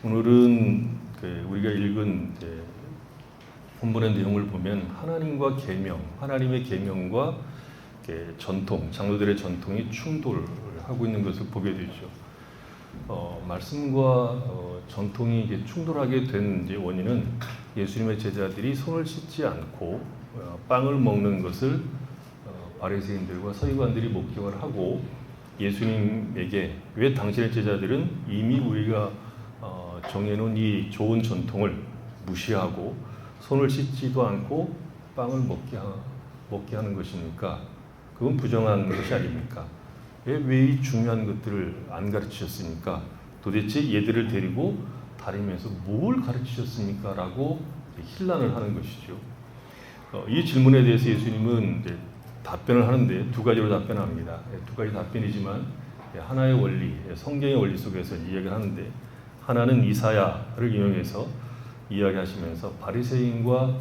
오늘은 우리가 읽은 본문의 내용을 보면 하나님과 계명, 하나님의 계명과 전통, 장로들의 전통이 충돌하고 있는 것을 보게 되죠. 말씀과 전통이 충돌하게 된 원인은 예수님의 제자들이 손을 씻지 않고 빵을 먹는 것을 바리새인들과 서기관들이 목격을 하고 예수님에게 왜 당신의 제자들은 이미 우리가 정해놓은 이 좋은 전통을 무시하고 손을 씻지도 않고 빵을 먹게 하는 것입니까? 그건 부정한 것이 아닙니까? 왜 이 중요한 것들을 안 가르치셨습니까? 도대체 얘들을 데리고 다니면서 뭘 가르치셨습니까? 라고 힐난을 하는 것이죠. 이 질문에 대해서 예수님은 답변을 하는데 두 가지로 답변합니다. 두 가지 답변이지만 하나의 원리, 성경의 원리 속에서 이야기를 하는데, 하나는 이사야를 인용해서 이야기하시면서 바리새인과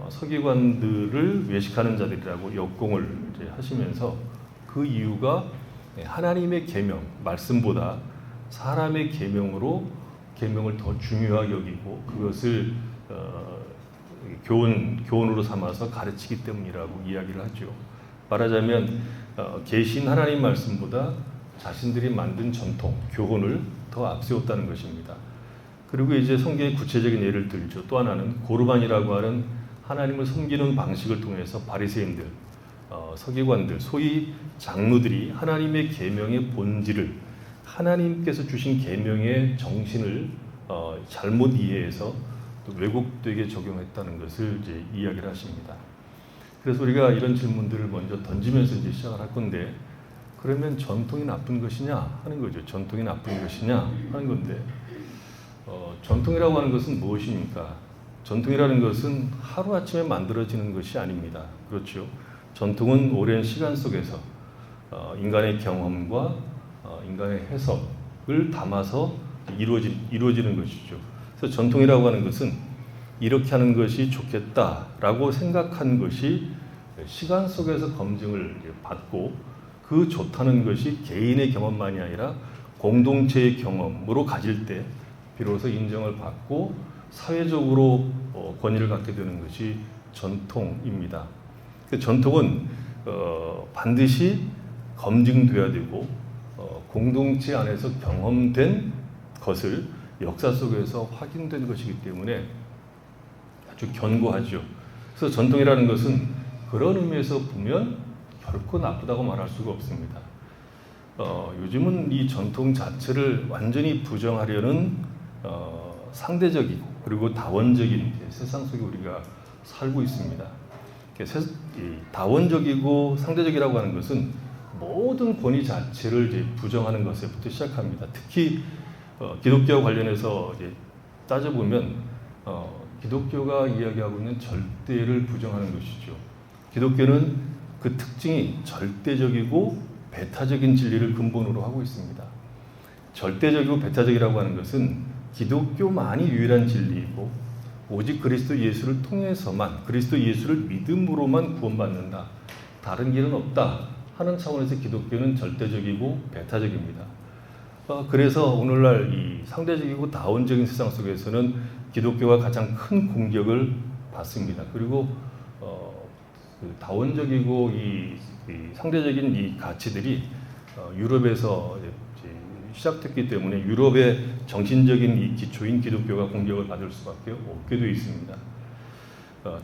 서기관들을 외식하는 자들이라고 역공을 하시면서 그 이유가 하나님의 계명, 말씀보다 사람의 계명을 더 중요하게 여기고 그것을 교훈으로 삼아서 가르치기 때문이라고 이야기를 하죠. 말하자면 계신 하나님 말씀보다 자신들이 만든 전통, 교훈을 더 앞세웠다는 것입니다. 그리고 이제 성경의 구체적인 예를 들죠. 또 하나는 고르반이라고 하는 하나님을 섬기는 방식을 통해서 바리새인들, 서기관들, 소위 장로들이 하나님의 계명의 본질을, 하나님께서 주신 계명의 정신을 잘못 이해해서 또 왜곡되게 적용했다는 것을 이제 이야기를 하십니다. 그래서 우리가 이런 질문들을 먼저 던지면서 이제 시작을 할 건데, 그러면 전통이 나쁜 것이냐 하는 거죠. 전통이 나쁜 것이냐 하는 건데, 전통이라고 하는 것은 무엇입니까? 전통이라는 것은 하루아침에 만들어지는 것이 아닙니다. 그렇죠. 전통은 오랜 시간 속에서 인간의 경험과 인간의 해석을 담아서 이루어지는 것이죠. 그래서 전통이라고 하는 것은 이렇게 하는 것이 좋겠다라고 생각한 것이 시간 속에서 검증을 받고, 그 좋다는 것이 개인의 경험만이 아니라 공동체의 경험으로 가질 때 비로소 인정을 받고 사회적으로 권위를 갖게 되는 것이 전통입니다. 전통은 반드시 검증돼야 되고 공동체 안에서 경험된 것을 역사 속에서 확인된 것이기 때문에 아주 견고하죠. 그래서 전통이라는 것은 그런 의미에서 보면 결코 나쁘다고 말할 수가 없습니다. 요즘은 이 전통 자체를 완전히 부정하려는 상대적이고 그리고 다원적인 세상 속에 우리가 살고 있습니다. 다원적이고 상대적이라고 하는 것은 모든 권위 자체를 이제 부정하는 것에부터 시작합니다. 특히 기독교와 관련해서 이제 따져보면 기독교가 이야기하고 있는 절대를 부정하는 것이죠. 기독교는 그 특징이 절대적이고 배타적인 진리를 근본으로 하고 있습니다. 절대적이고 배타적이라고 하는 것은 기독교만이 유일한 진리이고 오직 그리스도 예수를 통해서만, 그리스도 예수를 믿음으로만 구원받는다, 다른 길은 없다 하는 차원에서 기독교는 절대적이고 배타적입니다. 그래서 오늘날 이 상대적이고 다원적인 세상 속에서는 기독교가 가장 큰 공격을 받습니다. 그리고 그 다원적이고 이 상대적인 이 가치들이 유럽에서 시작됐기 때문에 유럽의 정신적인 이 기초인 기독교가 공격을 받을 수밖에 없게 되어 있습니다.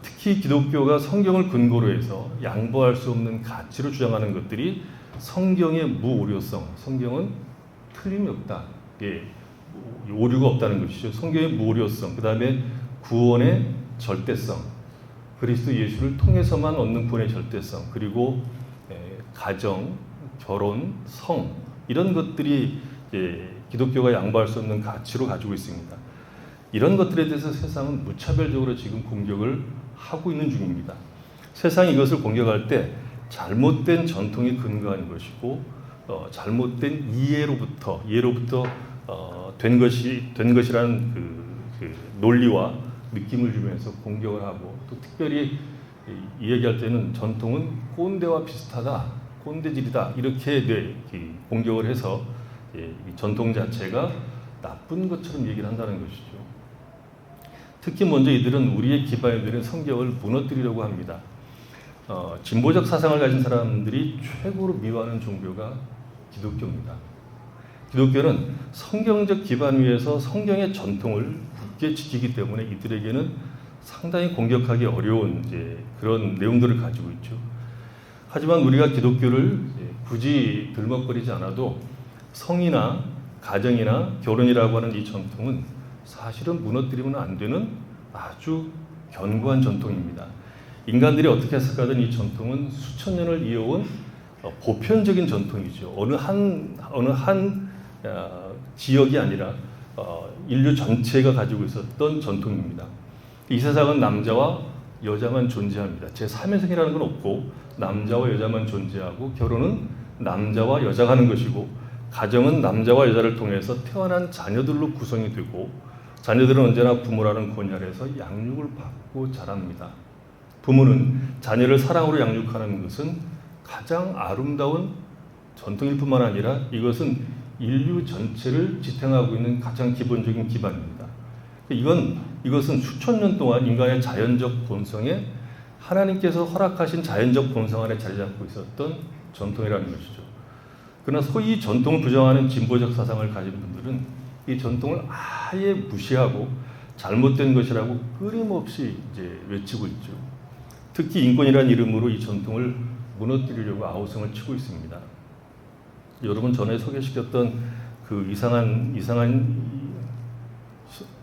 특히 기독교가 성경을 근거로 해서 양보할 수 없는 가치로 주장하는 것들이 성경의 무오류성, 성경은 틀림이 없다, 오류가 없다는 것이죠. 성경의 무오류성, 그 다음에 구원의 절대성, 그리스도 예수를 통해서만 얻는 구원의 절대성, 그리고 가정, 결혼, 성, 이런 것들이 기독교가 양보할 수 없는 가치로 가지고 있습니다. 이런 것들에 대해서 세상은 무차별적으로 지금 공격을 하고 있는 중입니다. 세상이 이것을 공격할 때 잘못된 전통이 근거한 것이고 잘못된 이해로부터 된 것이라는 그 논리와 느낌을 주면서 공격을 하고, 또 특별히 이야기할 때는 전통은 꼰대와 비슷하다, 꼰대질이다, 이렇게 공격을 해서 전통 자체가 나쁜 것처럼 얘기를 한다는 것이죠. 특히 먼저 이들은 우리의 기반이 되는 성경을 무너뜨리려고 합니다. 진보적 사상을 가진 사람들이 최고로 미워하는 종교가 기독교입니다. 기독교는 성경적 기반 위에서 성경의 전통을 굳게 지키기 때문에 이들에게는 상당히 공격하기 어려운 그런 내용들을 가지고 있죠. 하지만 우리가 기독교를 굳이 들먹거리지 않아도 성이나 가정이나 결혼이라고 하는 이 전통은 사실은 무너뜨리면 안 되는 아주 견고한 전통입니다. 인간들이 어떻게 해석하든 이 전통은 수천 년을 이어온 보편적인 전통이죠. 어느 한 지역이 아니라 인류 전체가 가지고 있었던 전통입니다. 이 세상은 남자와 여자만 존재합니다. 제3의 건 없고 남자와 여자만 존재하고 결혼은 남자와 여자가 하는 것이고 가정은 남자와 여자를 통해서 태어난 자녀들로 구성이 되고 자녀들은 언제나 부모라는 권위 아래서 양육을 받고 자랍니다. 부모는 자녀를 사랑으로 양육하는 것은 가장 아름다운 전통일 뿐만 아니라 이것은 인류 전체를 지탱하고 있는 가장 기본적인 기반입니다. 이것은 수천 년 동안 인간의 자연적 본성에 하나님께서 허락하신 자연적 본성 안에 자리 잡고 있었던 전통이라는 것이죠. 그러나 소위 전통을 부정하는 진보적 사상을 가진 분들은 이 전통을 아예 무시하고 잘못된 것이라고 끊임없이 외치고 있죠. 특히 인권이라는 이름으로 이 전통을 무너뜨리려고 아우성을 치고 있습니다. 여러분 전에 소개시켰던 그 이상한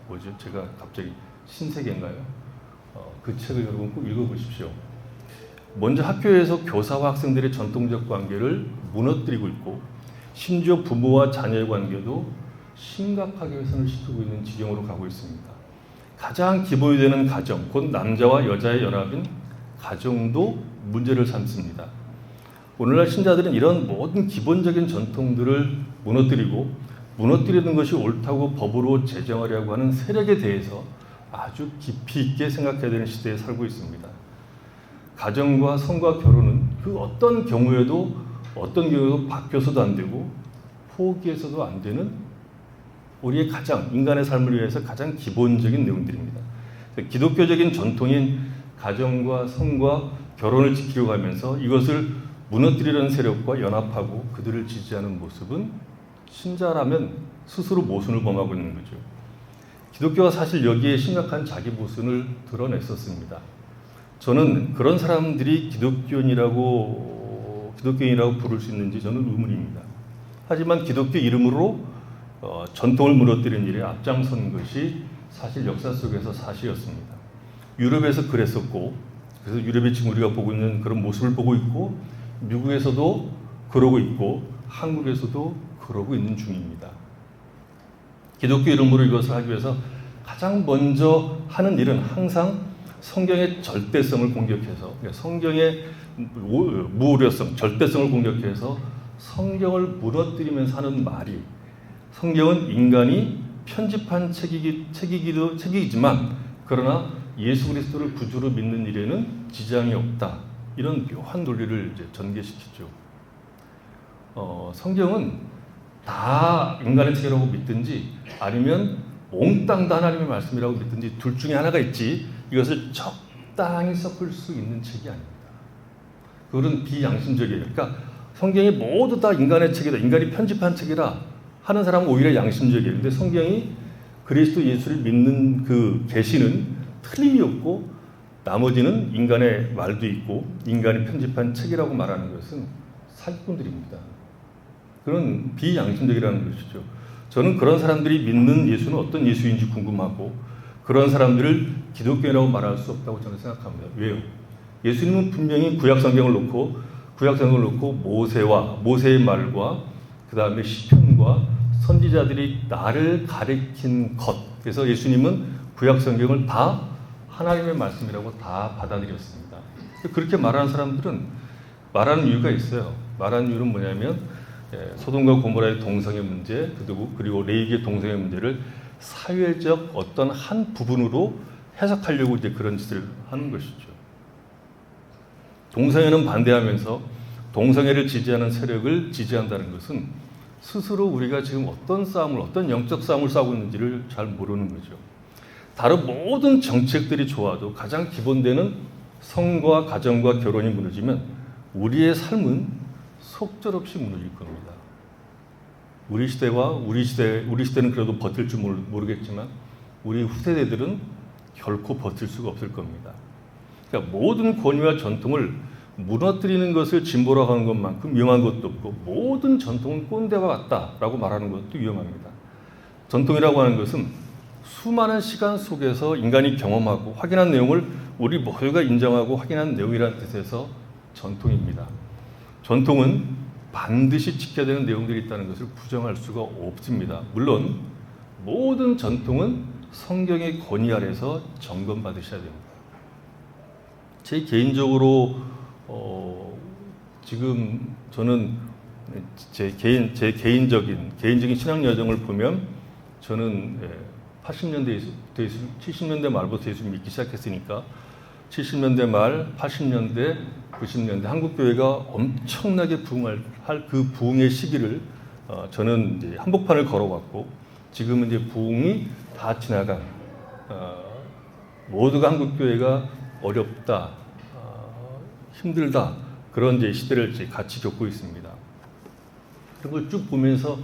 뭐죠? 제가 갑자기 신세계인가요? 그 책을 여러분 꼭 읽어보십시오. 먼저 학교에서 교사와 학생들의 전통적 관계를 무너뜨리고 있고 심지어 부모와 자녀의 관계도 심각하게 훼손을 시키고 있는 지경으로 가고 있습니다. 가장 기본이 되는 가정, 곧 남자와 여자의 연합인 가정도 문제를 삼습니다. 오늘날 신자들은 이런 모든 기본적인 전통들을 무너뜨리는 것이 옳다고 법으로 제정하려고 하는 세력에 대해서 아주 깊이 있게 생각해야 되는 시대에 살고 있습니다. 가정과 성과 결혼은 그 어떤 경우에도 바뀌어서도 안 되고 포기해서도 안 되는 우리의 인간의 삶을 위해서 가장 기본적인 내용들입니다. 기독교적인 전통인 가정과 성과 결혼을 지키려고 하면서 이것을 무너뜨리려는 세력과 연합하고 그들을 지지하는 모습은 신자라면 스스로 모순을 범하고 있는 거죠. 기독교가 사실 여기에 심각한 자기 모순을 드러냈었습니다. 저는 그런 사람들이 기독교인이라고 부를 수 있는지 저는 의문입니다. 하지만 기독교 이름으로 전통을 무너뜨리는 일에 앞장선 것이 사실 역사 속에서 사실이었습니다. 유럽에서 그랬었고, 그래서 유럽의 지금 우리가 보고 있는 그런 모습을 보고 있고, 미국에서도 그러고 있고, 한국에서도 그러고 있는 중입니다. 기독교 이름으로 이것을 하기 위해서 가장 먼저 하는 일은 항상 성경의 절대성을 공격해서, 성경의 무오류성, 절대성을 공격해서 성경을 무너뜨리면서 하는 말이, 성경은 인간이 편집한 책이지만 그러나 예수 그리스도를 구주로 믿는 일에는 지장이 없다. 이런 묘한 논리를 전개시키죠. 성경은 다 인간의 책이라고 믿든지 아니면 몽땅 다 하나님의 말씀이라고 믿든지 둘 중에 하나가 있지 이것을 적당히 섞을 수 있는 책이 아닙니다. 그건 비양심적이에요. 그러니까 성경이 모두 다 인간의 책이다, 인간이 편집한 책이라 하는 사람은 오히려 양심적이에요. 근데 성경이 그리스도 예수를 믿는 그 계시는 틀림이 없고 나머지는 인간의 말도 있고 인간이 편집한 책이라고 말하는 것은 사기꾼들입니다. 그런 비양심적이라는 것이죠. 저는 그런 사람들이 믿는 예수는 어떤 예수인지 궁금하고 그런 사람들을 기독교라고 말할 수 없다고 저는 생각합니다. 왜요? 예수님은 분명히 구약 성경을 놓고 모세의 말과 그 다음에 시편과 선지자들이 나를 가리킨 것. 그래서 예수님은 구약 성경을 다 하나님의 말씀이라고 다 받아들였습니다. 그렇게 말하는 사람들은 말하는 이유가 있어요. 말하는 이유는 뭐냐면 소돔과 고모라의 동성애 문제 그리고 레위기의 동성애 문제를 사회적 어떤 한 부분으로 해석하려고 이제 그런 짓을 하는 것이죠. 동성애는 반대하면서 동성애를 지지하는 세력을 지지한다는 것은 스스로 우리가 지금 어떤 영적 싸움을 싸우고 있는지를 잘 모르는 거죠. 다른 모든 정책들이 좋아도 가장 기본되는 성과 가정과 결혼이 무너지면 우리의 삶은 속절없이 무너질 겁니다. 우리 시대는 그래도 버틸 줄 모르겠지만 우리 후세대들은 결코 버틸 수가 없을 겁니다. 그러니까 모든 권위와 전통을 무너뜨리는 것을 진보라고 하는 것만큼 위험한 것도 없고 모든 전통은 꼰대와 같다라고 말하는 것도 위험합니다. 전통이라고 하는 것은 수많은 시간 속에서 인간이 경험하고 확인한 내용을 우리 모두가 인정하고 확인한 내용이라는 뜻에서 전통입니다. 전통은 반드시 지켜야 되는 내용들이 있다는 것을 부정할 수가 없습니다. 물론 모든 전통은 성경의 권위 아래서 점검받으셔야 됩니다. 제 개인적으로 지금 저는 제 개인적인 신앙 여정을 보면 저는 70년대 말부터 예수 믿기 시작했으니까 70년대 말, 80년대, 90년대 한국 교회가 엄청나게 부흥할 그 부흥의 시기를 저는 이제 한복판을 걸어왔고 지금은 이제 부흥이 다 지나간 모두가 한국 교회가 어렵다, 힘들다 그런 이제 시대를 이제 같이 겪고 있습니다. 그런 걸 쭉 보면서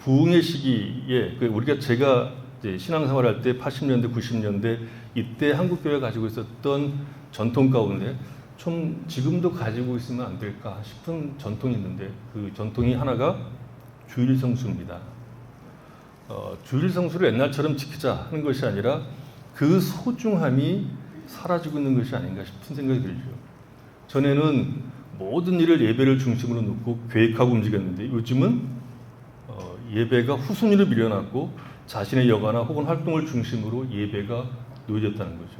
부흥의 시기에 제가 이제 신앙생활할 때 80년대, 90년대 이때 한국 교회가 가지고 있었던 전통 가운데 좀 지금도 가지고 있으면 안 될까 싶은 전통이 있는데 그 전통이 하나가 주일 성수입니다. 주일 성수를 옛날처럼 지키자 하는 것이 아니라 그 소중함이 사라지고 있는 것이 아닌가 싶은 생각이 들죠. 전에는 모든 일을 예배를 중심으로 놓고 계획하고 움직였는데 요즘은 예배가 후순위로 밀려났고 자신의 여가나 혹은 활동을 중심으로 예배가 놓여졌다는 거죠.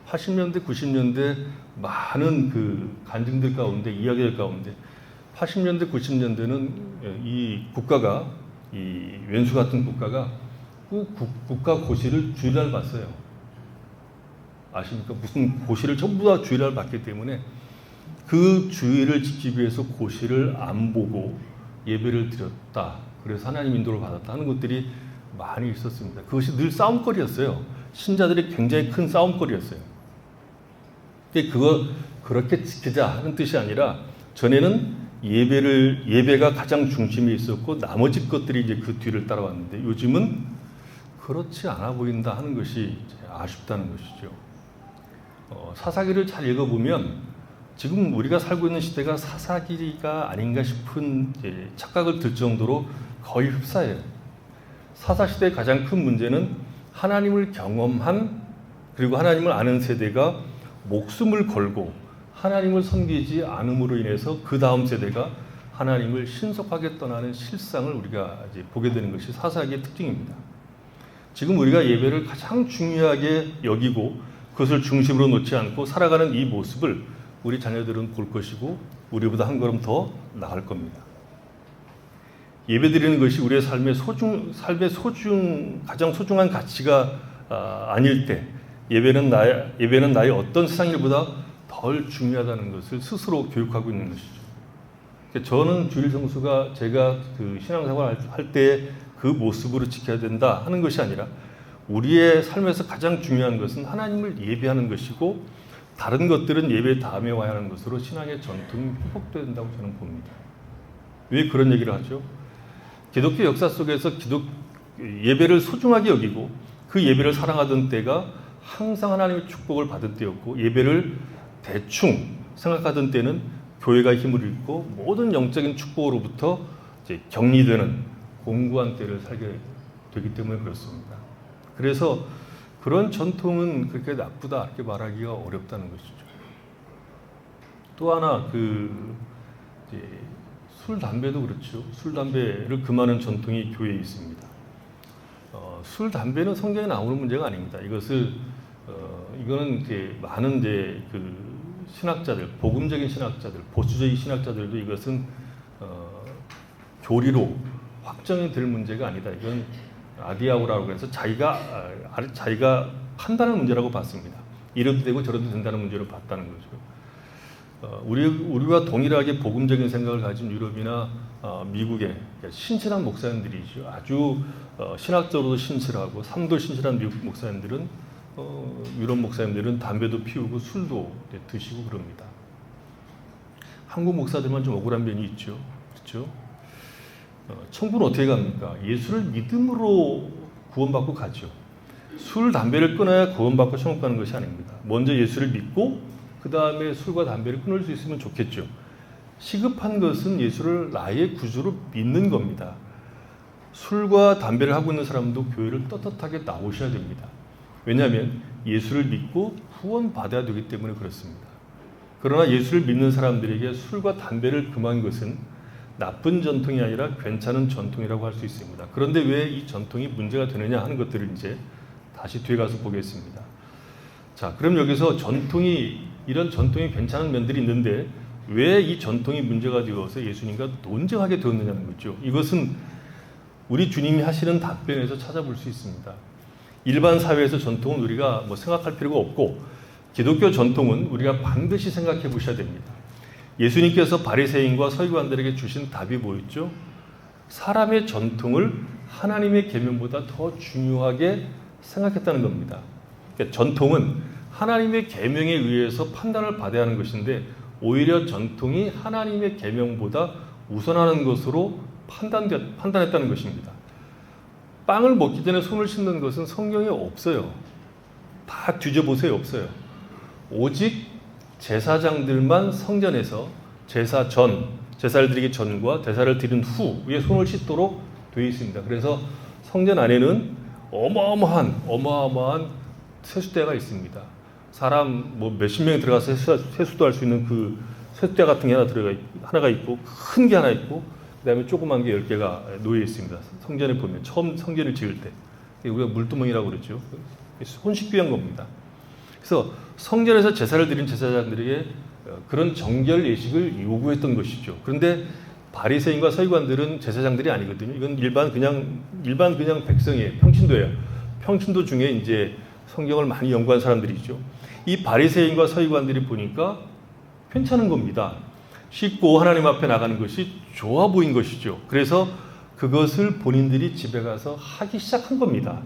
80년대, 90년대 많은 그 간증들 가운데, 이야기들 가운데 80년대, 90년대는 이 국가가, 이 왼수 같은 국가가 국가 고시를 주일날 봤어요. 아십니까? 무슨 고시를 전부 다 주일날 봤기 때문에 그 주일을 지키기 위해서 고시를 안 보고 예배를 드렸다. 그래서 하나님 인도를 받았다 하는 것들이 많이 있었습니다. 그것이 늘 싸움거리였어요. 신자들이 굉장히 큰 싸움거리였어요. 그렇게 지키자 하는 뜻이 아니라 전에는 예배가 가장 중심에 있었고 나머지 것들이 이제 그 뒤를 따라왔는데 요즘은 그렇지 않아 보인다 하는 것이 아쉽다는 것이죠. 사사기를 잘 읽어보면 지금 우리가 살고 있는 시대가 사사기가 아닌가 싶은 착각을 들 정도로 거의 흡사해요. 사사시대의 가장 큰 문제는 하나님을 경험한 그리고 하나님을 아는 세대가 목숨을 걸고 하나님을 섬기지 않음으로 인해서 그 다음 세대가 하나님을 신속하게 떠나는 실상을 우리가 이제 보게 되는 것이 사사기의 특징입니다. 지금 우리가 예배를 가장 중요하게 여기고 그것을 중심으로 놓지 않고 살아가는 이 모습을 우리 자녀들은 볼 것이고 우리보다 한 걸음 더 나을 겁니다. 예배드리는 것이 우리의 삶의 가장 소중한 가치가 아닐 때 예배는 나의 어떤 세상 일보다 덜 중요하다는 것을 스스로 교육하고 있는 것이죠. 저는 주일 성수가 제가 그 신앙생활 할 때 그 모습으로 지켜야 된다 하는 것이 아니라 우리의 삶에서 가장 중요한 것은 하나님을 예배하는 것이고 다른 것들은 예배 다음에 와야 하는 것으로 신앙의 전통이 회복된다고 저는 봅니다. 왜 그런 얘기를 하죠? 기독교 역사 속에서 예배를 소중하게 여기고 그 예배를 사랑하던 때가 항상 하나님의 축복을 받은 때였고 예배를 대충 생각하던 때는 교회가 힘을 잃고 모든 영적인 축복으로부터 이제 격리되는 공고한 때를 살게 되기 때문에 그렇습니다. 그래서 그런 전통은 그렇게 나쁘다 이렇게 말하기가 어렵다는 것이죠. 또 하나 술, 담배도 그렇죠. 술, 담배를 금하는 전통이 교회에 있습니다. 술, 담배는 성경에 나오는 문제가 아닙니다. 이거는 많은 신학자들, 복음적인 신학자들, 보수적인 신학자들도 이것은 교리로 확정이 될 문제가 아니다. 이건 아디아우라고 해서 자기가 판단하는 문제라고 봤습니다. 이래도 되고 저래도 된다는 문제로 봤다는 거죠. 우리와 동일하게 복음적인 생각을 가진 유럽이나 미국의 신실한 목사님들이죠. 아주 신학적으로도 신실하고 삶도 신실한 미국 목사님들은 유럽 목사님들은 담배도 피우고 술도 드시고 그럽니다. 한국 목사들만 좀 억울한 면이 있죠. 그렇죠? 천국은 어떻게 갑니까? 예수를 믿음으로 구원받고 가죠. 술, 담배를 끊어야 구원받고 천국 가는 것이 아닙니다. 먼저 예수를 믿고 그 다음에 술과 담배를 끊을 수 있으면 좋겠죠. 시급한 것은 예수를 나의 구주로 믿는 겁니다. 술과 담배를 하고 있는 사람도 교회를 떳떳하게 나오셔야 됩니다. 왜냐하면 예수를 믿고 구원받아야 되기 때문에 그렇습니다. 그러나 예수를 믿는 사람들에게 술과 담배를 금한 것은 나쁜 전통이 아니라 괜찮은 전통이라고 할 수 있습니다. 그런데 왜 이 전통이 문제가 되느냐 하는 것들을 이제 다시 뒤에 가서 보겠습니다. 자, 그럼 여기서 이런 전통이 괜찮은 면들이 있는데 왜 이 전통이 문제가 되어서 예수님과 논쟁하게 되었느냐는 거죠. 이것은 우리 주님이 하시는 답변에서 찾아볼 수 있습니다. 일반 사회에서 전통은 우리가 생각할 필요가 없고 기독교 전통은 우리가 반드시 생각해 보셔야 됩니다. 예수님께서 바리새인과 서기관들에게 주신 답이 뭐였죠? 사람의 전통을 하나님의 계명보다 더 중요하게 생각했다는 겁니다. 그러니까 전통은 하나님의 계명에 의해서 판단을 받아야 하는 것인데 오히려 전통이 하나님의 계명보다 우선하는 것으로 판단했다는 것입니다. 빵을 먹기 전에 손을 씻는 것은 성경에 없어요. 다 뒤져보세요. 없어요. 오직 제사장들만 성전에서 제사를 드리기 전과 제사를 드린 후에 손을 씻도록 되어 있습니다. 그래서 성전 안에는 어마어마한 세숫대가 있습니다. 사람 몇십 명이 들어가서 세수도 할 수 있는 그 세숫대 같은 게 하나가 있고 큰 게 하나 있고 그다음에 조그만 게 10개가 놓여 있습니다. 성전에 보면 처음 성전을 지을 때 우리가 물두멍이라고 그러죠. 손 씻기 위한 겁니다. 그래서 성전에서 제사를 드린 제사장들에게 그런 정결 예식을 요구했던 것이죠. 그런데 바리새인과 서기관들은 제사장들이 아니거든요. 이건 일반 그냥 백성이에요. 평신도예요. 평신도 중에 이제 성경을 많이 연구한 사람들이죠. 이 바리새인과 서기관들이 보니까 괜찮은 겁니다. 씻고 하나님 앞에 나가는 것이 좋아 보인 것이죠. 그래서 그것을 본인들이 집에 가서 하기 시작한 겁니다.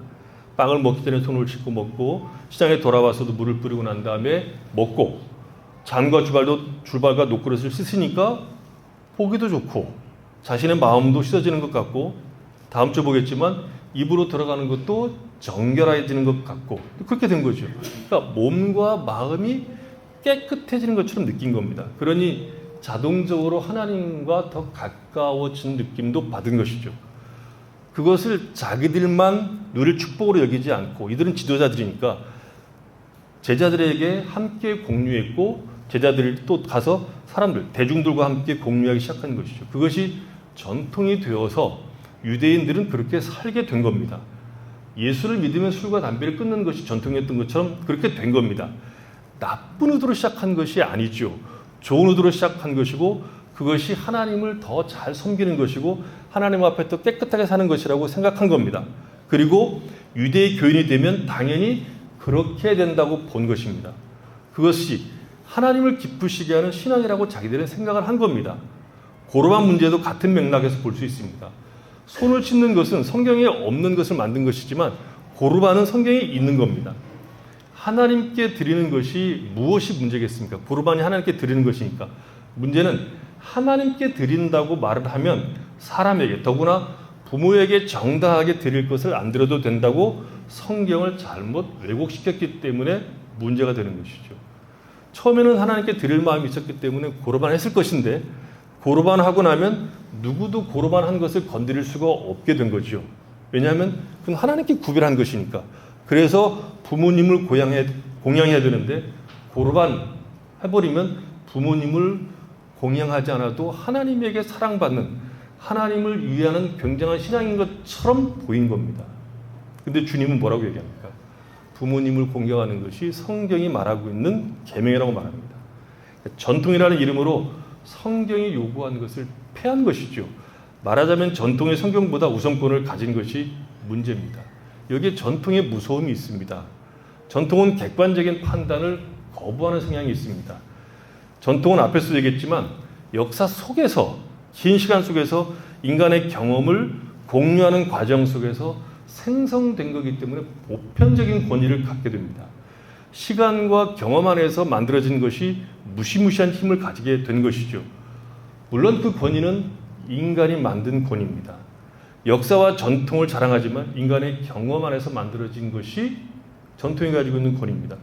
빵을 먹기 전에 손을 씻고 먹고 시장에 돌아와서도 물을 뿌리고 난 다음에 먹고 잔과 줄발과 녹그릇을 씻으니까 보기도 좋고 자신의 마음도 씻어지는 것 같고 다음 주 보겠지만 입으로 들어가는 것도 정결해지는 것 같고 그렇게 된 거죠. 그러니까 몸과 마음이 깨끗해지는 것처럼 느낀 겁니다. 그러니 자동적으로 하나님과 더 가까워진 느낌도 받은 것이죠. 그것을 자기들만 누릴 축복으로 여기지 않고 이들은 지도자들이니까 제자들에게 함께 공유했고 제자들이 또 가서 대중들과 함께 공유하기 시작한 것이죠. 그것이 전통이 되어서 유대인들은 그렇게 살게 된 겁니다. 예수를 믿으면 술과 담배를 끊는 것이 전통이었던 것처럼 그렇게 된 겁니다. 나쁜 의도로 시작한 것이 아니죠. 좋은 의도로 시작한 것이고 그것이 하나님을 더 잘 섬기는 것이고 하나님 앞에 더 깨끗하게 사는 것이라고 생각한 겁니다. 그리고 유대의 교인이 되면 당연히 그렇게 된다고 본 것입니다. 그것이 하나님을 기쁘시게 하는 신앙이라고 자기들은 생각을 한 겁니다. 고르반 문제도 같은 맥락에서 볼 수 있습니다. 손을 씻는 것은 성경에 없는 것을 만든 것이지만 고르반은 성경에 있는 겁니다. 하나님께 드리는 것이 무엇이 문제겠습니까? 고르반이 하나님께 드리는 것이니까. 문제는 하나님께 드린다고 말을 하면 사람에게 더구나 부모에게 정당하게 드릴 것을 안 드려도 된다고 성경을 잘못 왜곡시켰기 때문에 문제가 되는 것이죠. 처음에는 하나님께 드릴 마음이 있었기 때문에 고르반 했을 것인데 고르반 하고 나면 누구도 고르반 한 것을 건드릴 수가 없게 된 거죠. 왜냐하면 그건 하나님께 구별한 것이니까. 그래서 부모님을 공양해야 되는데 고르반 해버리면 부모님을 공양하지 않아도 하나님에게 사랑받는 하나님을 위하는 굉장한 신앙인 것처럼 보인 겁니다. 근데 주님은 뭐라고 얘기합니까? 부모님을 공경하는 것이 성경이 말하고 있는 계명이라고 말합니다. 전통이라는 이름으로 성경이 요구한 것을 폐한 것이죠. 말하자면 전통이 성경보다 우선권을 가진 것이 문제입니다. 여기에 전통의 무서움이 있습니다. 전통은 객관적인 판단을 거부하는 성향이 있습니다. 전통은 앞에서 얘기했지만 역사 속에서 긴 시간 속에서 인간의 경험을 공유하는 과정 속에서 생성된 거기 때문에 보편적인 권위를 갖게 됩니다. 시간과 경험 안에서 만들어진 것이 무시무시한 힘을 가지게 된 것이죠. 물론 그 권위는 인간이 만든 권위입니다. 역사와 전통을 자랑하지만 인간의 경험 안에서 만들어진 것이 전통이 가지고 있는 권위입니다.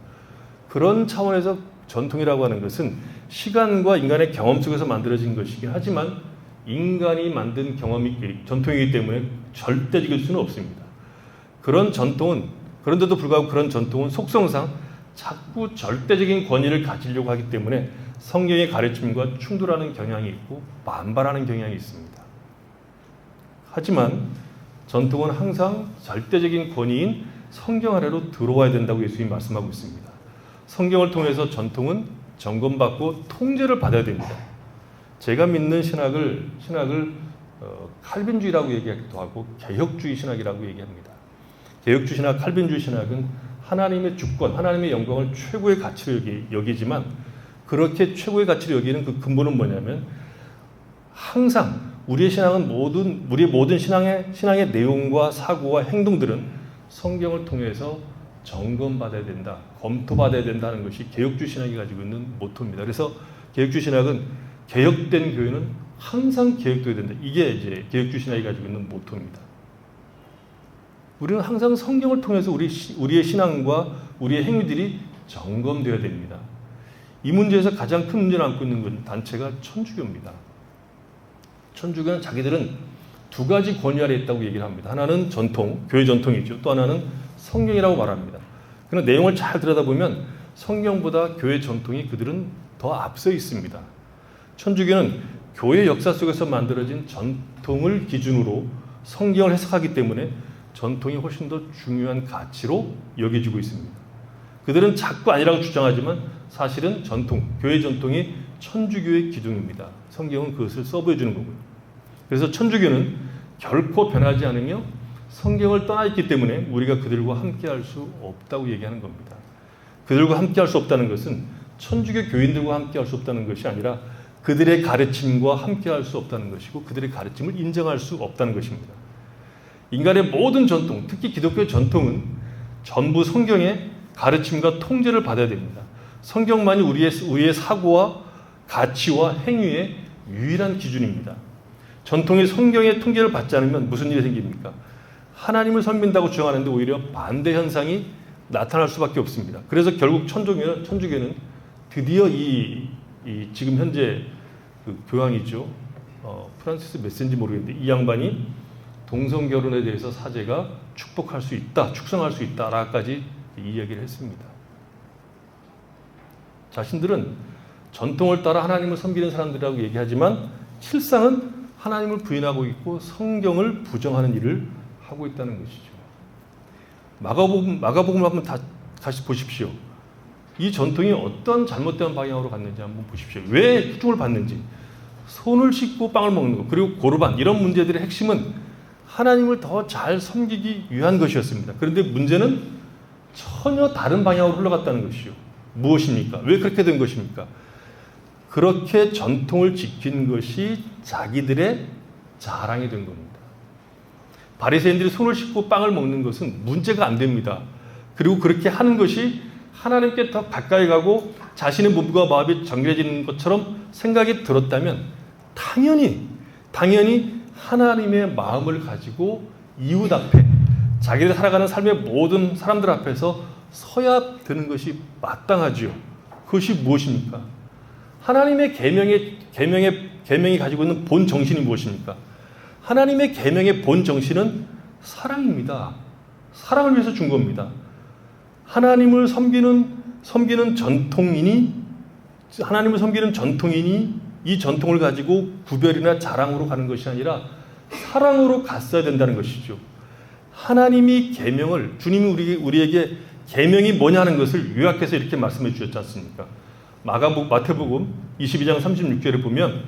그런 차원에서 전통이라고 하는 것은 시간과 인간의 경험 속에서 만들어진 것이긴 하지만 인간이 만든 전통이기 때문에 절대적일 수는 없습니다. 그런데도 불구하고 그런 전통은 속성상 자꾸 절대적인 권위를 가지려고 하기 때문에 성경의 가르침과 충돌하는 경향이 있고 반발하는 경향이 있습니다. 하지만 전통은 항상 절대적인 권위인 성경 아래로 들어와야 된다고 예수님이 말씀하고 있습니다. 성경을 통해서 전통은 점검받고 통제를 받아야 됩니다. 제가 믿는 신학을 칼빈주의라고 얘기하기도 하고 개혁주의 신학이라고 얘기합니다. 개혁주의 신학, 칼빈주의 신학은 하나님의 주권, 하나님의 영광을 최고의 가치로 여기지만 그렇게 최고의 가치로 여기는 그 근본은 뭐냐면 항상 우리의 모든 신앙의 내용과 사고와 행동들은 성경을 통해서 점검받아야 된다, 검토받아야 된다는 것이 개혁주의 신학이 가지고 있는 모토입니다. 그래서 개혁주의 신학은 개혁된 교회는 항상 개혁돼야 된다. 이게 이제 개혁주의 신학이 가지고 있는 모토입니다. 우리는 항상 성경을 통해서 우리의 신앙과 우리의 행위들이 점검되어야 됩니다. 이 문제에서 가장 큰 문제를 안고 있는 단체가 천주교입니다. 천주교는 자기들은 두 가지 권위 아래 있다고 얘기를 합니다. 하나는 전통, 교회 전통이죠. 또 하나는 성경이라고 말합니다. 그러나 내용을 잘 들여다보면 성경보다 교회 전통이 그들은 더 앞서 있습니다. 천주교는 교회 역사 속에서 만들어진 전통을 기준으로 성경을 해석하기 때문에 전통이 훨씬 더 중요한 가치로 여겨지고 있습니다. 그들은 자꾸 아니라고 주장하지만 사실은 교회 전통이 천주교의 기둥입니다. 성경은 그것을 서브해 주는 거고요. 그래서 천주교는 결코 변하지 않으며 성경을 떠나 있기 때문에 우리가 그들과 함께할 수 없다고 얘기하는 겁니다. 그들과 함께할 수 없다는 것은 천주교 교인들과 함께할 수 없다는 것이 아니라 그들의 가르침과 함께할 수 없다는 것이고 그들의 가르침을 인정할 수 없다는 것입니다. 인간의 모든 전통, 특히 기독교의 전통은 전부 성경의 가르침과 통제를 받아야 됩니다. 성경만이 우리의 사고와 가치와 행위의 유일한 기준입니다. 전통이 성경의 통제를 받지 않으면 무슨 일이 생깁니까? 하나님을 섬긴다고 주장하는데 오히려 반대 현상이 나타날 수밖에 없습니다. 그래서 결국 천주교는 드디어 지금 현재 그 교황이죠. 프란시스 몇 세인지 모르겠는데 이 양반이 동성 결혼에 대해서 사제가 축복할 수 있다, 축성할 수 있다라까지 이야기를 했습니다. 자신들은 전통을 따라 하나님을 섬기는 사람들이라고 얘기하지만 실상은 하나님을 부인하고 있고 성경을 부정하는 일을 하고 있다는 것이죠. 마가복음을 한번 다시 보십시오. 이 전통이 어떤 잘못된 방향으로 갔는지 한번 보십시오. 왜 후중을 받는지. 손을 씻고 빵을 먹는 것, 그리고 고르반 이런 문제들의 핵심은 하나님을 더 잘 섬기기 위한 것이었습니다. 그런데 문제는 전혀 다른 방향으로 흘러갔다는 것이죠. 무엇입니까? 왜 그렇게 된 것입니까? 그렇게 전통을 지킨 것이 자기들의 자랑이 된 겁니다. 바리새인들이 손을 씻고 빵을 먹는 것은 문제가 안 됩니다. 그리고 그렇게 하는 것이 하나님께 더 가까이 가고 자신의 몸과 마음이 정결해지는 것처럼 생각이 들었다면 당연히 하나님의 마음을 가지고 이웃 앞에 자기들 살아가는 삶의 모든 사람들 앞에서 서야 되는 것이 마땅하지요. 그것이 무엇입니까? 하나님의 계명이 가지고 있는 본 정신이 무엇입니까? 하나님의 계명의 본 정신은 사랑입니다. 사랑을 위해서 준 겁니다. 하나님을 섬기는 전통인이 이 전통을 가지고 구별이나 자랑으로 가는 것이 아니라 사랑으로 갔어야 된다는 것이죠. 하나님이 계명을, 주님이 우리에게 계명이 뭐냐 하는 것을 요약해서 이렇게 말씀해 주셨지 않습니까? 마태복음 22장 36절에 보면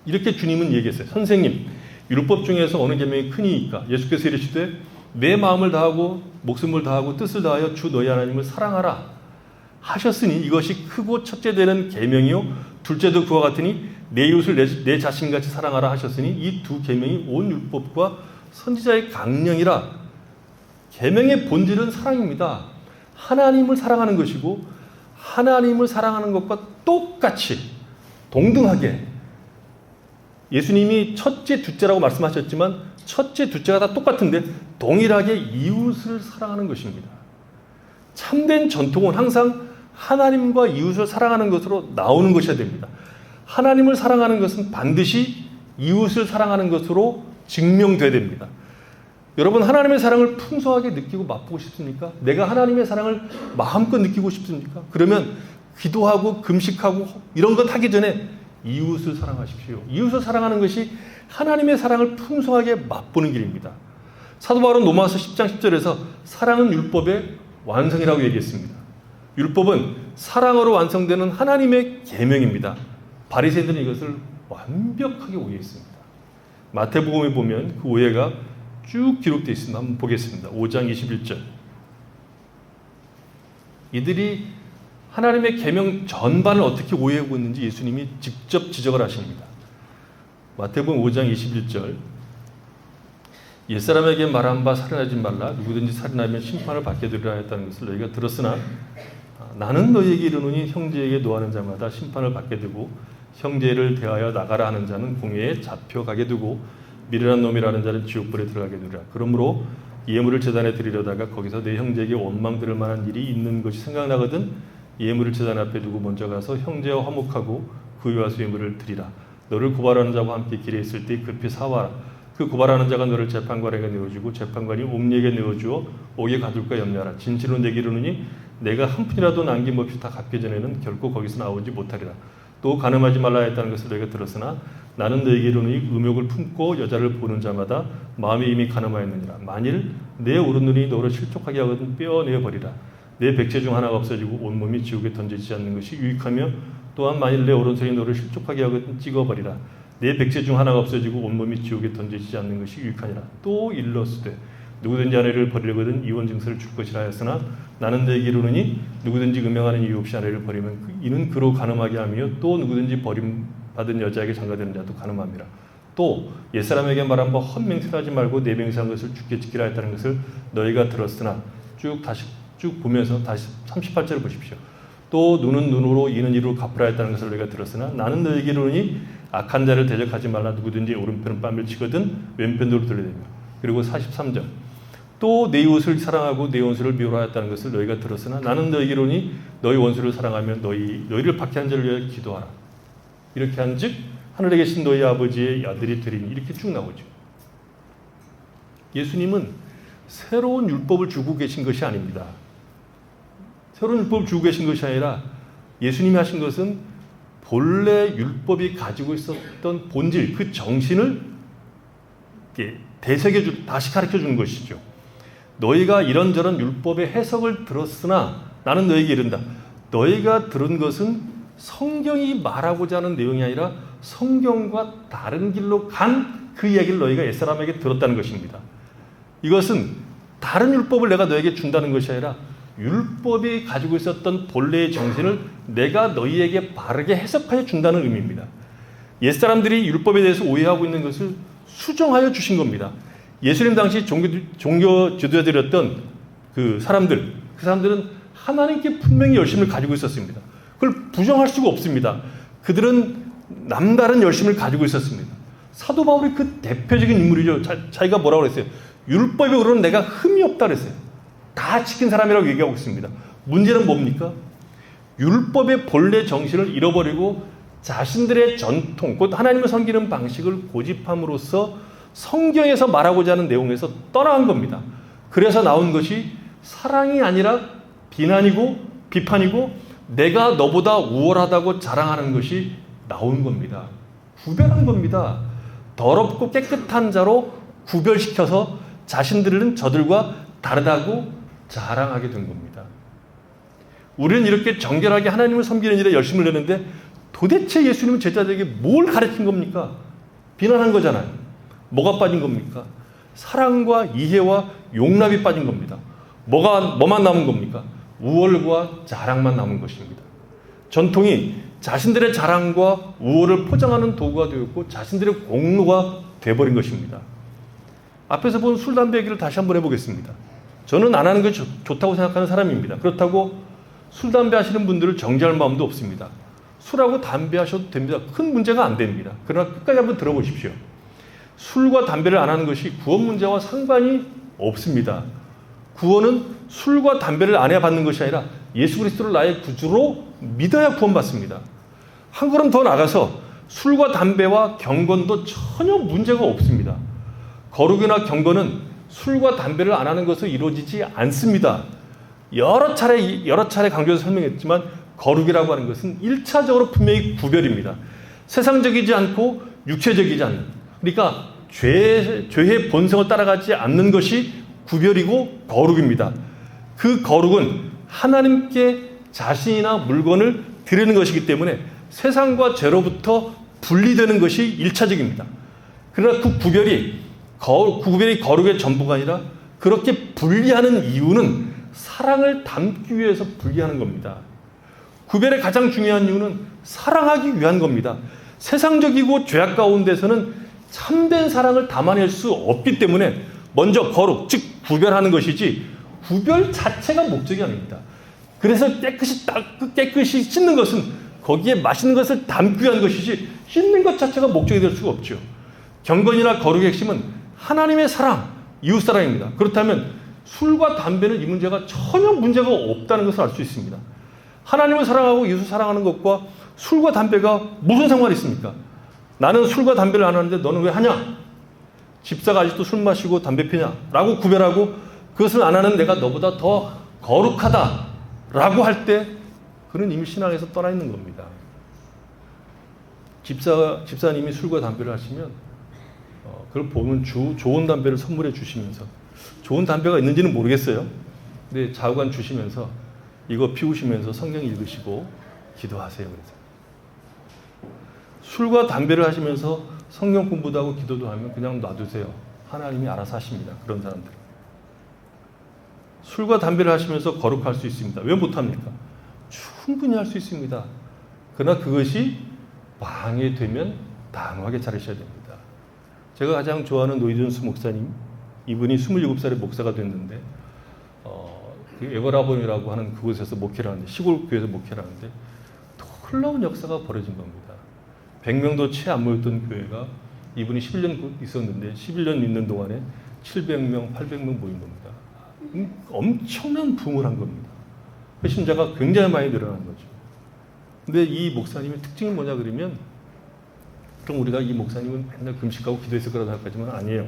이렇게 주님은 얘기했어요. 선생님, 율법 중에서 어느 계명이 크니이까? 예수께서 이르시되 내 마음을 다하고 목숨을 다하고 뜻을 다하여 주 너희 하나님을 사랑하라 하셨으니 이것이 크고 첫째 되는 계명이요 둘째도 그와 같으니 내 이웃을 내 자신같이 사랑하라 하셨으니 이 두 계명이 온 율법과 선지자의 강령이라. 계명의 본질은 사랑입니다. 하나님을 사랑하는 것이고 하나님을 사랑하는 것과 똑같이 동등하게 예수님이 첫째, 둘째라고 말씀하셨지만 첫째, 둘째가 다 똑같은데 동일하게 이웃을 사랑하는 것입니다. 참된 전통은 항상 하나님과 이웃을 사랑하는 것으로 나오는 것이어야 됩니다. 하나님을 사랑하는 것은 반드시 이웃을 사랑하는 것으로 증명돼야 됩니다. 여러분, 하나님의 사랑을 풍성하게 느끼고 맛보고 싶습니까? 내가 하나님의 사랑을 마음껏 느끼고 싶습니까? 그러면 기도하고 금식하고 이런 것 하기 전에 이웃을 사랑하십시오. 이웃을 사랑하는 것이 하나님의 사랑을 풍성하게 맛보는 길입니다. 사도 바울은 로마서 10장 10절에서 사랑은 율법의 완성이라고 얘기했습니다. 율법은 사랑으로 완성되는 하나님의 계명입니다. 바리새인들은 이것을 완벽하게 오해했습니다. 마태복음에 보면 그 오해가 쭉 기록되어 있습니다. 한번 보겠습니다. 5장 21절. 이들이 하나님의 계명 전반을 어떻게 오해하고 있는지 예수님이 직접 지적을 하십니다. 마태복음 5장 21절. 옛사람에게 말한 바 살인하지 말라. 누구든지 살인하면 심판을 받게 되리라 했다는 것을 너희가 들었으나 나는 너희에게 이르노니 형제에게 노하는 자마다 심판을 받게 되고 형제를 대하여 나가라 하는 자는 공회에 잡혀가게 되고 미련한 놈이라는 자는 지옥불에 들어가게 되리라. 그러므로 예물을 제단에 드리려다가 거기서 내 형제에게 원망 들을 만한 일이 있는 것이 생각나거든 예물을 제단 앞에 두고 먼저 가서 형제와 화목하고 그에 와서 예물을 드리라. 너를 고발하는 자와 함께 길에 있을 때 급히 사와라. 그 고발하는 자가 너를 재판관에게 내어주고 재판관이 옴니에게 내어주어 옥에 가둘까 염려하라. 진실로 내게 이르노니 내가 한 푼이라도 남김없이 다 갚기 전에는 결코 거기서 나오지 못하리라. 또 간음하지 말라 했다는 것을 너희가 들었으나 나는 너희에게 이르노니 음욕을 품고 여자를 보는 자마다 마음이 이미 간음하였느니라. 만일 내 오른눈이 너를 실족하게 하거든 빼어내어 버리라. 내 백체 중 하나가 없어지고 온몸이 지옥에 던져지지 않는 것이 유익하며 또한 만일 내 오른손이 너를 실족하게 하거든 찍어버리라. 내 백체 중 하나가 없어지고 온몸이 지옥에 던져지지 않는 것이 유익하니라. 또 일러스되 누구든지 아내를 버리려거든 이혼 증서를 줄 것이라 하였으나 나는 너희에게 이르노니 누구든지 음행하는 이유 없이 아내를 버리면 이는 그로 간음하게 하며 또 누구든지 버림받은 여자에게 장가되는 자도 간음함이라. 또 옛사람에게 말한 바 헛맹세하지 말고 내 맹세한 것을 주께 지키라 했다는 것을 너희가 들었으나 쭉 보면서 다시 38절을 보십시오. 또 눈은 눈으로 이는 이로 갚으라 했다는 것을 너희가 들었으나 나는 너희에게 이르노니 악한 자를 대적하지 말라. 누구든지 오른편은 뺨을 치거든 왼편으로 돌려대며. 그리고 43절. 또 내 이웃을 사랑하고 내 원수를 미워라 했다는 것을 너희가 들었으나 나는 너희에게 이르노니 너희 원수를 사랑하면 너희를 박해한 자를 위하여 기도하라. 이렇게 한즉 하늘에 계신 너희 아버지의 아들이 되리니. 이렇게 쭉 나오죠. 예수님은 새로운 율법을 주고 계신 것이 아닙니다. 새로운 율법을 주고 계신 것이 아니라 예수님이 하신 것은 본래 율법이 가지고 있었던 본질, 그 정신을 다시 가르쳐 주는 것이죠. 너희가 이런저런 율법의 해석을 들었으나 나는 너희에게 이른다. 너희가 들은 것은 성경이 말하고자 하는 내용이 아니라 성경과 다른 길로 간 그 이야기를 너희가 옛사람에게 들었다는 것입니다. 이것은 다른 율법을 내가 너에게 준다는 것이 아니라 율법이 가지고 있었던 본래의 정신을 내가 너희에게 바르게 해석하여 준다는 의미입니다. 옛사람들이 율법에 대해서 오해하고 있는 것을 수정하여 주신 겁니다. 예수님 당시 종교 지도자들이었던 그 사람들은 하나님께 분명히 열심을 가지고 있었습니다. 그걸 부정할 수가 없습니다. 그들은 남다른 열심을 가지고 있었습니다. 사도 바울이 그 대표적인 인물이죠. 자기가 뭐라고 그랬어요? 율법에 그러는 내가 흠이 없다 그랬어요. 다 지킨 사람이라고 얘기하고 있습니다. 문제는 뭡니까? 율법의 본래 정신을 잃어버리고 자신들의 전통, 곧 하나님을 섬기는 방식을 고집함으로써 성경에서 말하고자 하는 내용에서 떠나간 겁니다. 그래서 나온 것이 사랑이 아니라 비난이고 비판이고 내가 너보다 우월하다고 자랑하는 것이 나온 겁니다. 구별한 겁니다. 더럽고 깨끗한 자로 구별시켜서 자신들은 저들과 다르다고 자랑하게 된 겁니다. 우리는 이렇게 정결하게 하나님을 섬기는 일에 열심을 내는데 도대체 예수님은 제자들에게 뭘 가르친 겁니까? 비난한 거잖아요. 뭐가 빠진 겁니까? 사랑과 이해와 용납이 빠진 겁니다. 뭐만 남은 겁니까? 우월과 자랑만 남은 것입니다. 전통이 자신들의 자랑과 우월을 포장하는 도구가 되었고 자신들의 공로가 되어버린 것입니다. 앞에서 본 술, 담배 얘기를 다시 한번 해보겠습니다. 저는 안 하는 것이 좋다고 생각하는 사람입니다. 그렇다고 술, 담배 하시는 분들을 정죄할 마음도 없습니다. 술하고 담배 하셔도 됩니다. 큰 문제가 안 됩니다. 그러나 끝까지 한번 들어보십시오. 술과 담배를 안 하는 것이 구원 문제와 상관이 없습니다. 구원은 술과 담배를 안 해받는 것이 아니라 예수 그리스도를 나의 구주로 믿어야 구원받습니다. 한 걸음 더 나가서 술과 담배와 경건도 전혀 문제가 없습니다. 거룩이나 경건은 술과 담배를 안 하는 것으로 이루어지지 않습니다. 여러 차례 강조해서 설명했지만 거룩이라고 하는 것은 1차적으로 분명히 구별입니다. 세상적이지 않고 육체적이지 않는, 그러니까 죄의 본성을 따라가지 않는 것이 구별이고 거룩입니다. 그 거룩은 하나님께 자신이나 물건을 드리는 것이기 때문에 세상과 죄로부터 분리되는 것이 1차적입니다. 그러나 그 구별이 거룩의 전부가 아니라 그렇게 분리하는 이유는 사랑을 담기 위해서 분리하는 겁니다. 구별의 가장 중요한 이유는 사랑하기 위한 겁니다. 세상적이고 죄악 가운데서는 참된 사랑을 담아낼 수 없기 때문에 먼저 거룩, 즉 구별하는 것이지 구별 자체가 목적이 아닙니다. 그래서 깨끗이 씻는 것은 거기에 맛있는 것을 담기 위한 것이지 씻는 것 자체가 목적이 될 수가 없죠. 경건이나 거룩의 핵심은 하나님의 사랑, 이웃사랑입니다. 그렇다면 술과 담배는 이 문제가 전혀 문제가 없다는 것을 알 수 있습니다. 하나님을 사랑하고 이웃을 사랑하는 것과 술과 담배가 무슨 상관이 있습니까? 나는 술과 담배를 안 하는데 너는 왜 하냐? 집사가 아직도 술 마시고 담배 피냐? 라고 구별하고 그것을 안 하는 내가 너보다 더 거룩하다 라고 할 때 그는 이미 신앙에서 떠나 있는 겁니다. 집사님이 술과 담배를 하시면 그걸 보면 좋은 담배를 선물해 주시면서, 좋은 담배가 있는지는 모르겠어요. 근데 자우간 주시면서 이거 피우시면서 성경 읽으시고 기도하세요. 그래서 술과 담배를 하시면서 성경 공부도 하고 기도도 하면 그냥 놔두세요. 하나님이 알아서 하십니다. 그런 사람들. 술과 담배를 하시면서 거룩할 수 있습니다. 왜 못합니까? 충분히 할 수 있습니다. 그러나 그것이 방해되면 단호하게 차리셔야 됩니다. 제가 가장 좋아하는 노이존스 목사님, 이분이 27살에 목사가 됐는데 에버라본이라고 하는 그곳에서 목회를 하는데, 시골 교회에서 목회를 하는데 놀라운 역사가 벌어진 겁니다. 100명도 채 안 모였던 교회가 이분이 11년 있었는데 11년 있는 동안에 700명, 800명 모인 겁니다. 엄청난 부흥을 한 겁니다. 회심자가 굉장히 많이 늘어난 거죠. 근데 이 목사님의 특징이 뭐냐 그러면, 그럼 우리가 이 목사님은 맨날 금식하고 기도했을 거라고 생각하지만 아니에요.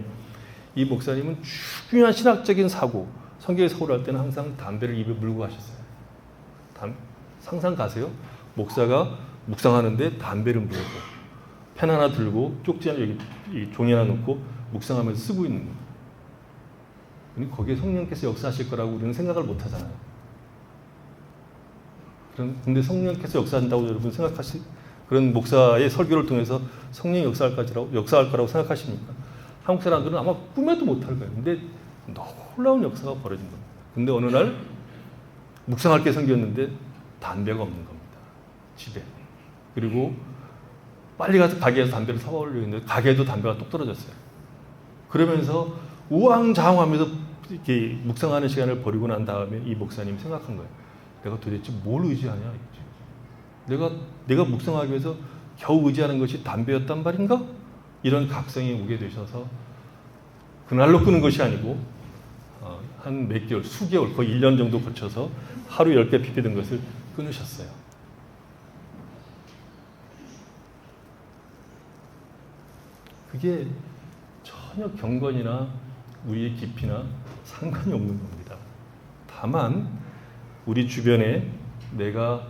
이 목사님은 중요한 신학적인 사고, 성경의 사고를 할 때는 항상 담배를 입에 물고 하셨어요. 상상 가세요. 목사가 묵상하는데 담배를 물고 펜 하나 들고 쪽지 하나 여기 종이 하나 놓고 묵상하면서 쓰고 있는 거예요. 거기에 성령께서 역사하실 거라고 우리는 생각을 못 하잖아요. 근데 성령께서 역사한다고 여러분 그런 목사의 설교를 통해서 성령이 역사할 거라고 생각하십니까? 한국 사람들은 아마 꿈에도 못할 거예요. 근데 놀라운 역사가 벌어진 겁니다. 근데 어느 날 묵상할 게 생겼는데 담배가 없는 겁니다. 집에. 그리고 빨리 가서 가게에서 담배를 사오려고 했는데 가게에도 담배가 똑 떨어졌어요. 그러면서 우왕좌왕하면서 이렇게 묵상하는 시간을 버리고 난 다음에 이 목사님이 생각한 거예요. 내가 도대체 뭘 의지하냐? 내가 묵상하기 위해서 겨우 의지하는 것이 담배였단 말인가? 이런 각성이 오게 되셔서 그날로 끄는 것이 아니고 한 몇 개월, 수개월, 거의 1년 정도 거쳐서 하루 10개 피피던 것을 끊으셨어요. 그게 전혀 경건이나 우리의 깊이나 상관이 없는 겁니다. 다만 우리 주변에 내가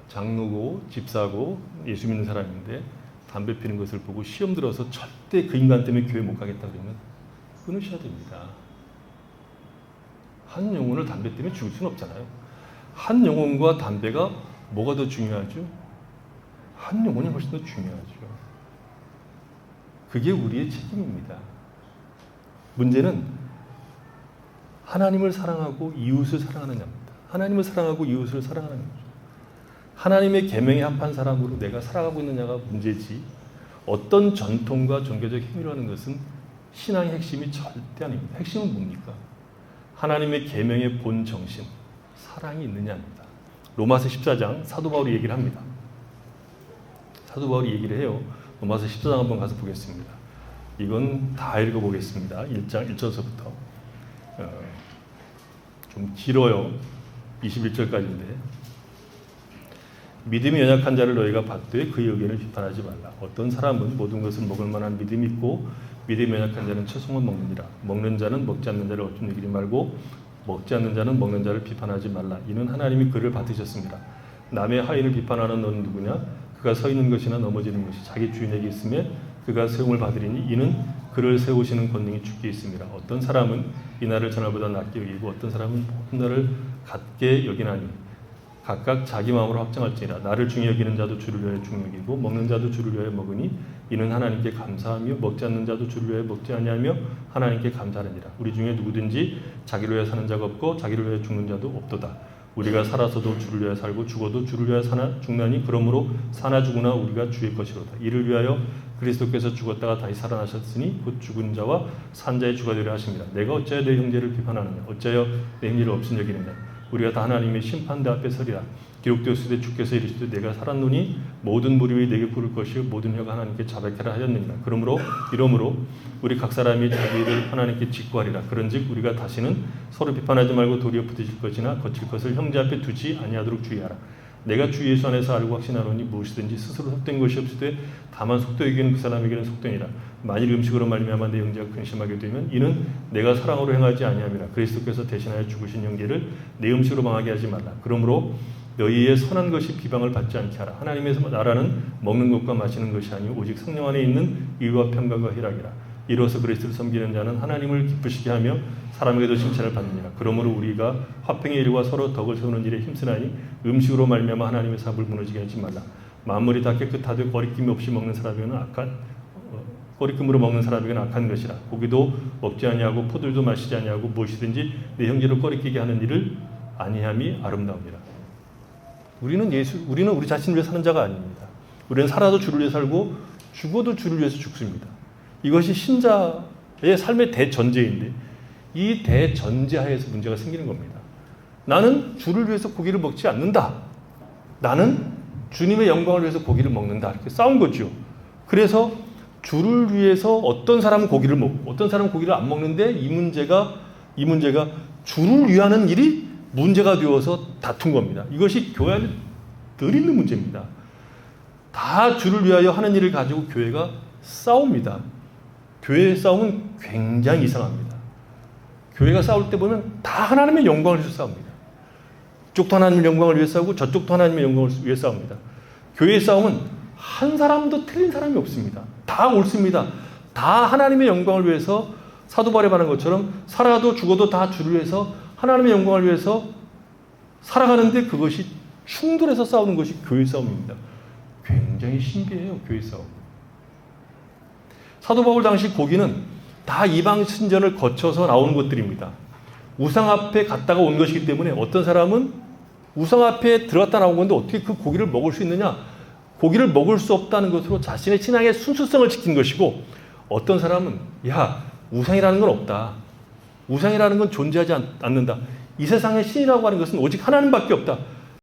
장로고 집사고 예수 믿는 사람인데 담배 피는 것을 보고 시험 들어서 절대 그 인간 때문에 교회 못 가겠다 그러면 끊으셔야 됩니다. 한 영혼을 담배 때문에 죽일 수는 없잖아요. 한 영혼과 담배가 뭐가 더 중요하죠? 한 영혼이 훨씬 더 중요하죠. 그게 우리의 책임입니다. 문제는 하나님을 사랑하고 이웃을 사랑하느냐입니다. 하나님을 사랑하고 이웃을 사랑하는 거죠. 하나님의 계명에 합한 사람으로 내가 살아가고 있느냐가 문제지, 어떤 전통과 종교적 행위를 하는 것은 신앙의 핵심이 절대 아닙니다. 핵심은 뭡니까? 하나님의 계명의 본 정신, 사랑이 있느냐입니다. 로마서 14장 사도 바울이 얘기를 합니다. 사도 바울이 얘기를 해요. 로마서 14장 한번 가서 보겠습니다. 이건 다 읽어보겠습니다. 1장 1절서부터. 좀 길어요. 21절까지인데. 믿음이 연약한 자를 너희가 받되 그의 의견을 비판하지 말라. 어떤 사람은 모든 것을 먹을 만한 믿음이 있고 믿음이 연약한 자는 채소만 먹느니라. 먹는 자는 먹지 않는 자를 어찌 여기지 말고 먹지 않는 자는 먹는 자를 비판하지 말라. 이는 하나님이 그를 받으셨습니다. 남의 하인을 비판하는 너는 누구냐? 그가 서 있는 것이나 넘어지는 것이 자기 주인에게 있으며 그가 세움을 받으리니 이는 그를 세우시는 권능이 주께 있습니다. 어떤 사람은 이 날을 전날보다 낮게 여기고 어떤 사람은 모든 날을 같게 여기나니 각각 자기 마음으로 확정할지니라. 나를 중히 여기는 자도 주를 위하여 중히 여기고 먹는 자도 주를 위하여 먹으니 이는 하나님께 감사하며 먹지 않는 자도 주를 위하여 먹지 아니하며 하나님께 감사하느니라. 우리 중에 누구든지 자기를 위하여 사는 자가 없고 자기를 위하여 죽는 자도 없도다. 우리가 살아서도 주를 위하여 살고 죽어도 주를 위하여 사나 죽나니 그러므로 사나 죽으나 우리가 주의 것이로다. 이를 위하여 그리스도께서 죽었다가 다시 살아나셨으니 곧 죽은 자와 산 자의 주가 되려 하십니다. 내가 어찌하여 내 형제를 비판하느냐? 어찌하여 내 형제를 없인 여기느냐? 우리가 다 하나님의 심판대 앞에 서리라. 기록되었으되 주께서 이르시되 내가 살았노니 모든 무리의 내게 부를 것이요 모든 혀가 하나님께 자백하라 하였느니라. 이러므로 우리 각 사람이 자기 일을 하나님께 직구하리라. 그런즉 우리가 다시는 서로 비판하지 말고 도리어 부딪힐 것이나 거칠 것을 형제 앞에 두지 아니하도록 주의하라. 내가 주 예수 안에서 알고 확신하노니 무엇이든지 스스로 속된 것이 없으되 다만 속되어 이기는 그 사람에게는 속되니라. 만일 음식으로 말미암아 내 형제가 근심하게 되면 이는 내가 사랑으로 행하지 아니함이라. 그리스도께서 대신하여 죽으신 형제를 내 음식으로 망하게 하지 말라. 그러므로 너희의 선한 것이 비방을 받지 않게 하라. 하나님의 나라는 먹는 것과 마시는 것이 아니오 오직 성령 안에 있는 의와 평강과 희락이라. 이로써 그리스도를 섬기는 자는 하나님을 기쁘시게 하며 사람에게도 칭찬을 받느니라. 그러므로 우리가 화평의 일과 서로 덕을 세우는 일에 힘쓰나니 음식으로 말미암아 하나님의 사업을 무너지게 하지 말라. 만물이 다 깨끗하되 거리낌이 없이 먹는 사람에게는 거리낌으로 먹는 사람에게는 악한 것이라. 고기도 먹지 아니하고 포도주도 마시지 아니하고 무엇이든지 내 형제를 거리끼게 하는 일을 아니함이 아름다우니라. 우리는 우리 자신을 위해 사는 자가 아닙니다. 우리는 살아도 주를 위해 살고 죽어도 주를 위해서 죽습니다. 이것이 신자의 삶의 대전제인데 이 대전제하에서 문제가 생기는 겁니다. 나는 주를 위해서 고기를 먹지 않는다. 나는 주님의 영광을 위해서 고기를 먹는다. 이렇게 싸운 거죠. 그래서 주를 위해서 어떤 사람은 고기를 먹고 어떤 사람은 고기를 안 먹는데 이 문제가 주를 위하는 일이 문제가 되어서 다툰 겁니다. 이것이 교회 안에 늘 있는 문제입니다. 다 주를 위하여 하는 일을 가지고 교회가 싸웁니다. 교회의 싸움은 굉장히 이상합니다. 교회가 싸울 때 보면 다 하나님의 영광을 위해서 싸웁니다. 이쪽도 하나님의 영광을 위해 싸우고 저쪽도 하나님의 영광을 위해 싸웁니다. 교회의 싸움은 한 사람도 틀린 사람이 없습니다. 다 옳습니다. 다 하나님의 영광을 위해서 사도 바울이 말한 것처럼 살아도 죽어도 다 주를 위해서 하나님의 영광을 위해서 살아가는데 그것이 충돌해서 싸우는 것이 교회 싸움입니다. 굉장히 신비해요. 교회 싸움. 사도 바울 당시 고기는 다 이방 신전을 거쳐서 나오는 것들입니다. 우상 앞에 갔다가 온 것이기 때문에 어떤 사람은 우상 앞에 들어갔다 나온 건데 어떻게 그 고기를 먹을 수 있느냐? 고기를 먹을 수 없다는 것으로 자신의 신앙의 순수성을 지킨 것이고 어떤 사람은 우상이라는 건 없다. 우상이라는 건 존재하지 않는다. 이 세상의 신이라고 하는 것은 오직 하나님밖에 없다.